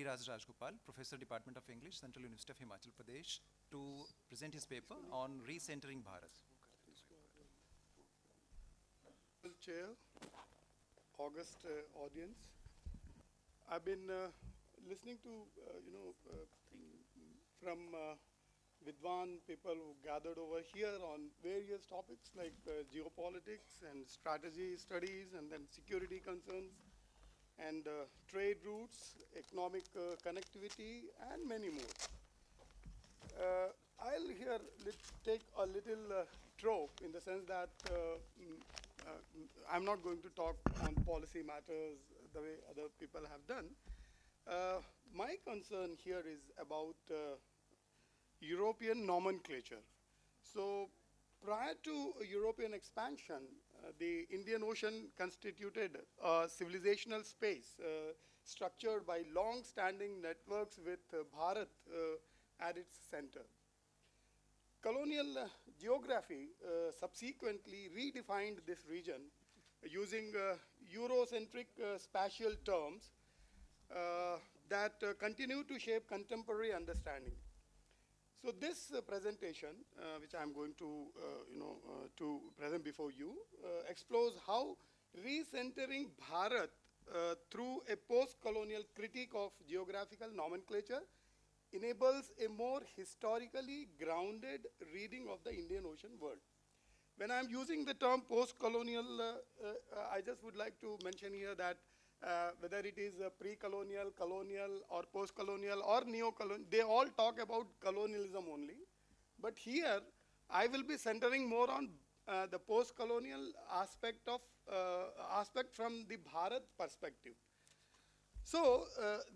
Nanduri Raj Gopal, Department of English, Central University of Himachal Pradesh, to present his paper on Recentering Bharat. Chair, August audience. I've been listening to, from Vidwan people who gathered over here on various topics like geopolitics and strategy studies, and then security concerns, and trade routes, economic connectivity, and many more. I'll here take a little trope in the sense that I'm not going to talk on policy matters the way other people have done. My concern here is about European nomenclature. So prior to European expansion, the Indian Ocean constituted a civilizational space structured by long-standing networks with Bharat at its center. Colonial geography subsequently redefined this region using Eurocentric spatial terms that continue to shape contemporary understanding. So this presentation, which I'm going to present before you, explores how recentering Bharat through a post-colonial critique of geographical nomenclature enables a more historically grounded reading of the Indian Ocean world. When I'm using the term post-colonial, I just would like to mention here that whether it is pre-colonial, colonial, or post-colonial, or neo-colonial, they all talk about colonialism only. But here, I will be centering more on the post-colonial aspect from the Bharat perspective. So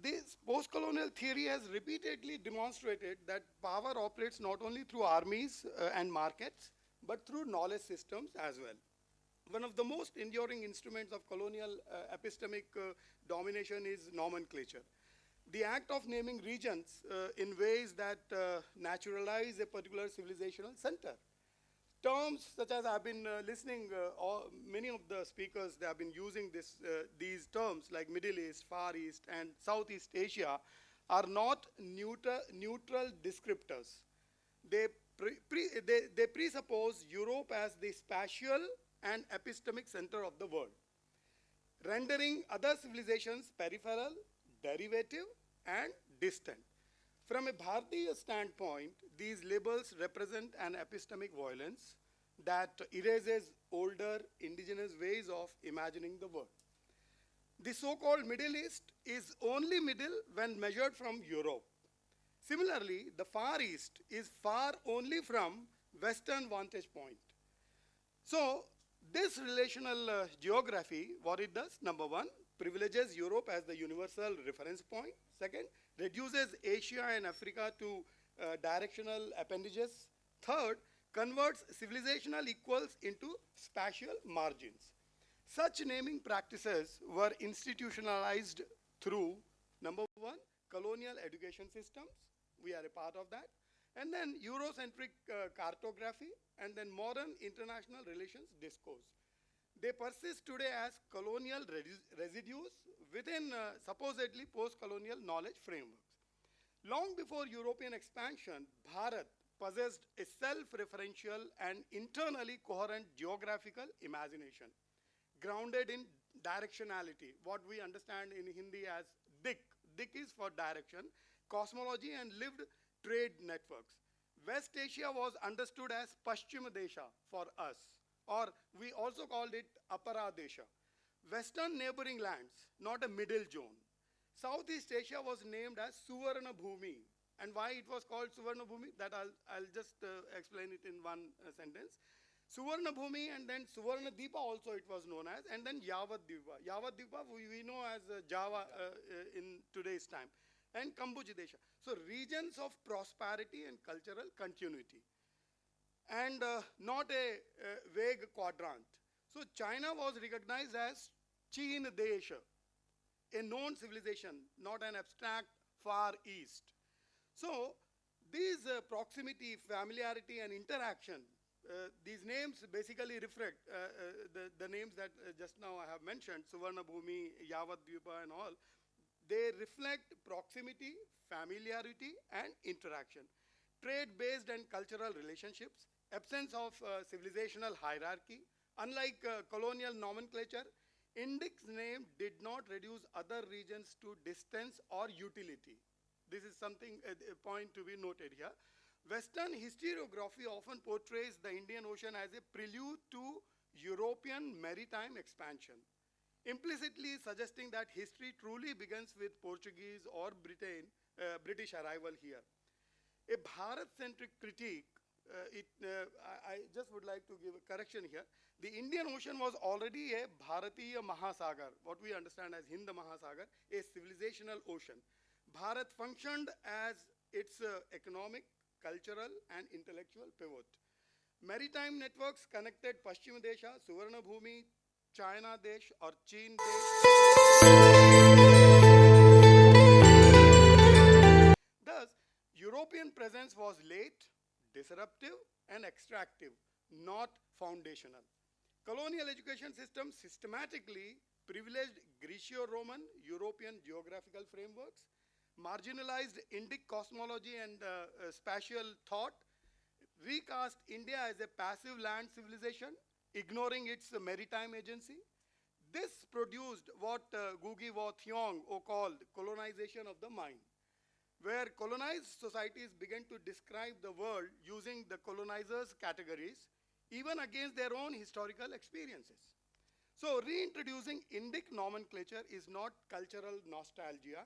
this post-colonial theory has repeatedly demonstrated that power operates not only through armies and markets, but through knowledge systems as well. One of the most enduring instruments of colonial epistemic domination is nomenclature. The act of naming regions in ways that naturalize a particular civilizational center. Terms such as I've been listening, many of the speakers, they have been using these terms like Middle East, Far East, and Southeast Asia are not neutral descriptors. They presuppose Europe as the spatial and epistemic center of the world, rendering other civilizations peripheral, derivative, and distant. From a Bharatiya standpoint, these labels represent an epistemic violence that erases older indigenous ways of imagining the world. The so-called Middle East is only middle when measured from Europe. Similarly, the Far East is far only from Western vantage point. So this relational geography, what it does, number one, privileges Europe as the universal reference point. Second, reduces Asia and Africa to directional appendages. Third, converts civilizational equals into spatial margins. Such naming practices were institutionalized through, number one, colonial education systems. We are a part of that. And then Eurocentric cartography, and then modern international relations discourse. They persist today as colonial residues within supposedly post-colonial knowledge frameworks. Long before European expansion, Bharat possessed a self-referential and internally coherent geographical imagination, grounded in directionality, what we understand in Hindi as Dik. Dik is for direction, cosmology, and lived trade networks. West Asia was understood as Paschima Desha for us, or we also called it Apara Desha. Western neighboring lands, not a middle zone. Southeast Asia was named as Suvarna Bhumi. And why it was called Suvarna Bhumi, that I'll just explain it in one sentence. Suvarna Bhumi, and then Suvarna Deepa also it was known as, and then Yavat Deepa. Yavat Deepa we know as Java in today's time, and Kambuj Desha. So regions of prosperity and cultural continuity, and not a vague quadrant. So China was recognized as Chin Desha, a known civilization, not an abstract Far East. So these proximity, familiarity, and interaction, these names basically reflect the names that just now I have mentioned, Suvarna Bhumi, Yavat Dvipa, and all. They reflect proximity, familiarity, and interaction. Trade-based and cultural relationships, absence of civilizational hierarchy. Unlike colonial nomenclature, Indic's name did not reduce other regions to distance or utility. This is something, a point to be noted here. Western historiography often portrays the Indian Ocean as a prelude to European maritime expansion, implicitly suggesting that history truly begins with Portuguese or British arrival here. A Bharat-centric critique, I just would like to give a correction here. The Indian Ocean was already a Bharatiya Mahasagar, what we understand as Hind Mahasagar, a civilizational ocean. Bharat functioned as its economic, cultural, and intellectual pivot. Maritime networks connected Paschim Desha, Suvarna Bhumi, China Desh, or Chin Desh. Thus, European presence was late, disruptive, and extractive, not foundational. Colonial education systems systematically privileged Greco-Roman European geographical frameworks, marginalized Indic cosmology and spatial thought, recast India as a passive land civilization, ignoring its maritime agency. This produced what Gugi Wa Thiong called colonization of the mind, where colonized societies began to describe the world using the colonizers' categories, even against their own historical experiences. So reintroducing Indic nomenclature is not cultural nostalgia.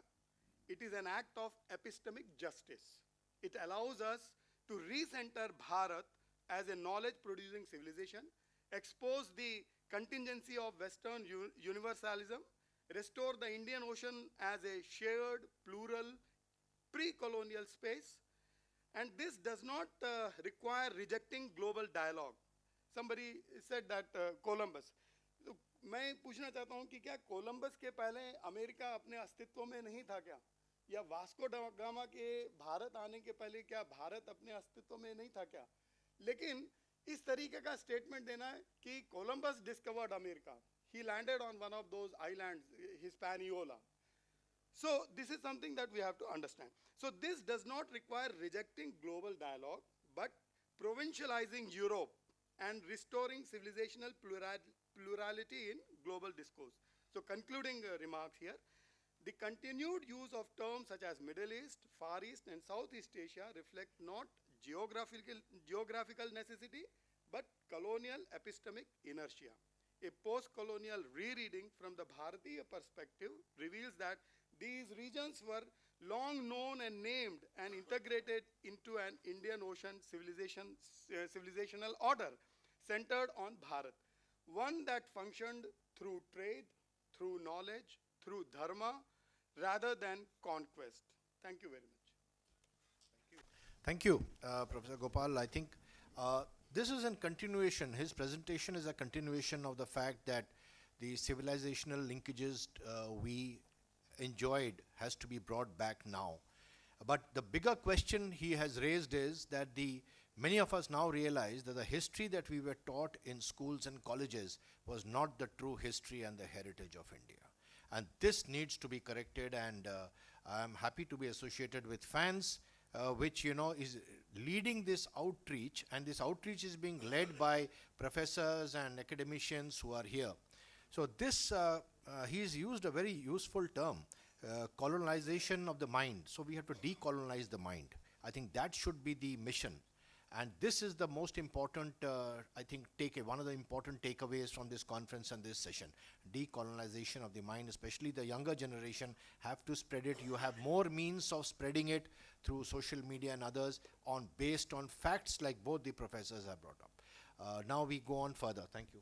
It is an act of epistemic justice. It allows us to recenter Bharat as a knowledge-producing civilization, expose the contingency of Western universalism, restore the Indian Ocean as a shared, plural, pre-colonial space. And this does not require rejecting global dialogue. Somebody said that Columbus. तो मैं पूछना चाहता हूँ कि क्या Columbus के पहले America अपने अस्तित्व में नहीं था क्या? या वास्को ड गामा के भारत आने के पहले क्या भारत अपने अस्तित्व में नहीं था क्या? लेकिन इस तरीके का स्टेटमेंट देना है कि Columbus discovered America. He landed on one of those islands, Hispaniola. So this is something that we have to understand. So this does not require rejecting global dialogue, but provincializing Europe and restoring civilizational plurality in global discourse. So concluding remarks here, the continued use of terms such as Middle East, Far East, and Southeast Asia reflect not geographical necessity, but colonial epistemic inertia. A post-colonial rereading from the Bharatiya perspective reveals that these regions were long known and named and integrated into an Indian Ocean civilizational order centered on Bharat, one that functioned through trade, through knowledge, through dharma, rather than conquest. Thank you very much. Thank you, Professor Gopal. I think this is a continuation. His presentation is a continuation of the fact that the civilizational linkages we enjoyed has to be brought back now. But the bigger question he has raised is that many of us now realize that the history that we were taught in schools and colleges was not the true history and the heritage of India. And this needs to be corrected, and I'm happy to be associated with FANS, which is leading this outreach, and this outreach is being led by professors and academicians who are here. So this, he's used a very useful term, colonization of the mind. So we have to decolonize the mind. I think that should be the mission. And this is the most important, I think, one of the important takeaways from this conference and this session. Decolonization of the mind, especially the younger generation, have to spread it. You have more means of spreading it through social media and others based on facts like both the professors have brought up. Now we go on further. Thank you.